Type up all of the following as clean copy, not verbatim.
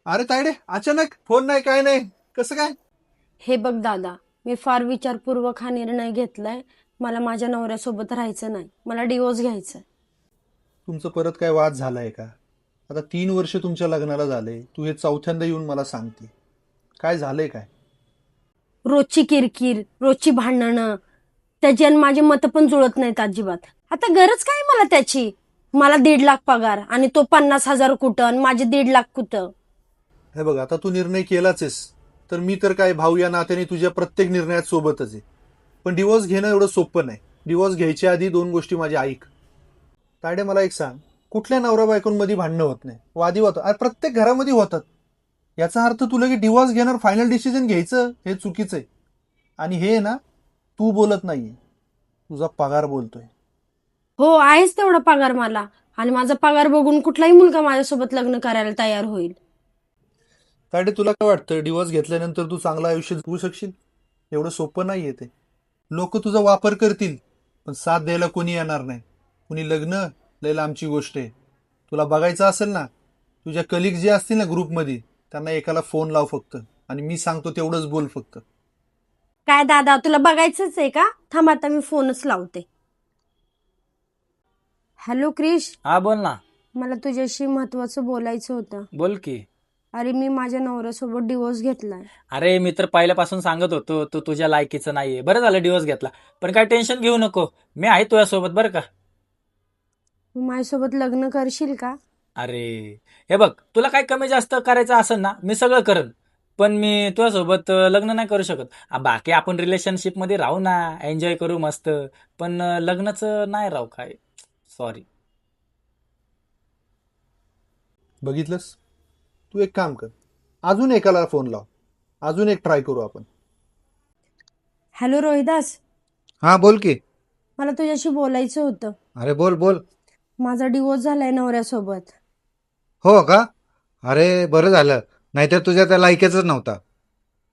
अरे तायडे, अचानक फोन नाही, काय नाही, कसं काय? हे बघ दादा, मी फार विचारपूर्वक हा निर्णय घेतलाय. मला माझ्या नवऱ्यासोबत राहायचं नाही, मला डिवोर्स घ्यायचा. तुमचं परत काय वाद झालाय का? आता 3 वर्ष तुमच्या लग्नाला झाले, तू हे चौथ्यांदा येऊन मला सांगते. काय झालंय काय? रोजची किरकिर, रोजची भांडणं, त्याची आणि माझी मतं पण जुळत नाहीत अजिबात. आता गरज काय मला त्याची? मला 1.5 लाख पगार आणि तो 50,000 कुठं आणि माझे 1.5 लाख कुठं? हे बघ, आता तू निर्णय केलाच आहेस, तर मी तर काय भाऊ या नात्याने तुझ्या प्रत्येक निर्णयात सोबतच आहे. पण डिवोर्स घेणं एवढं सोपं नाही. डिवोर्स घ्यायच्या आधी 2 गोष्टी माझी ऐक. तायडे, मला एक सांग, कुठल्या नवरा बायकोंमध्ये भांडणं होत नाही, वादी होतं, अरे प्रत्येक घरामध्ये होतात. याचा अर्थ तुला की डिवोर्स घेणार, फायनल डिसिजन घ्यायचं हे चुकीचं आहे. आणि हे ना, तू बोलत नाहीये, तुझा पगार बोलतोय. हो, आहेच तेवढा पगार मला. आणि माझा पगार बघून कुठलाही मुलगा माझ्यासोबत लग्न करायला तयार होईल. तायडे, तुला काय वाटतं डिवोर्स घेतल्यानंतर तू चांगलं आयुष्य जगू शकशील? एवढं सोपं नाहीये ते. लोक तुझा वापर करतील, पण साथ द्यायला कोणी येणार नाही. कुणी लग्न, लय लांबची गोष्ट आहे. तुला बघायचं असेल ना, तुझ्या कलिग जे असतील ना ग्रुपमध्ये, त्यांना एकाला फोन लाव फक्त, आणि मी सांगतो तेवढंच बोल फक्त. काय दादा, तुला बघायचंच आहे का? थांब, आता मी फोनच लावते. हॅलो क्रिश, हा बोल ना. मला तुझ्याशी महत्वाचं बोलायचं होतं. बोल की. अरे, मी माझ्या नवऱ्यासोबत डिवोर्स घेतलाय. अरे मी तर पहिल्यापासून सांगत होतो तू तुझ्या लायकीचं नाहीये. बरं झालं डिवोर्स घेतला. पण काय टेन्शन घेऊ नको, मी आहे तुझ्यासोबत बरं का. तू माझ्यासोबत लग्न करशील का? अरे हे बघ, तुला काय कमी जास्त करायचं असेल ना, मी सगळं करेन. पण मी तुझ्यासोबत लग्न नाही करू शकत. बाकी आपण रिलेशनशिप मध्ये राहू ना, एन्जॉय करू मस्त. पण लग्नाचं नाही राहू काय. सॉरी. बघितलंस? तू एक काम कर, अजून एकाला फोन लाव, अजून एक ट्राय करू आपण. हॅलो रोहिदास, हा बोल की. मला तुझ्याशी बोलायचं होतं. अरे बोल बोल. माझा डिवोर्स झालाय नवऱ्यासोबत. हो का? अरे बरं झालं, नाहीतर तुझ्या त्या लायकीचाच नव्हता.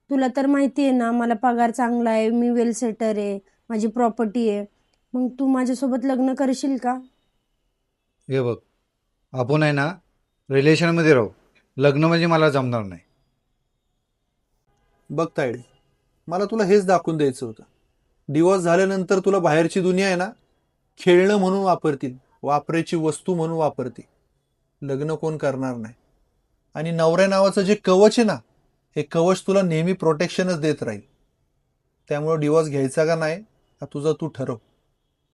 तुला तर माहिती आहे ना, मला पगार चांगला आहे, मी वेल सेटर आहे, माझी प्रॉपर्टी आहे. मग तू माझ्यासोबत लग्न करशील का? हे बघ, आपण आहे ना रिलेशनमध्ये राहू, लग्न म्हणजे मला जमणार नाही. बघ तायडे, मला तुला हेच दाखवून द्यायचं होतं. डिवोर्स झाल्यानंतर तुला बाहेरची दुनिया आहे ना, खेळणं म्हणून वापरतील, वापरायची वस्तू म्हणून वापरतील. लग्न कोण करणार नाही. आणि नवऱ्या नावाचं जे कवच आहे ना, हे कवच तुला नेहमी प्रोटेक्शनच देत राहील. त्यामुळे डिवोर्स घ्यायचा का नाही, हा तुझा तू ठरव.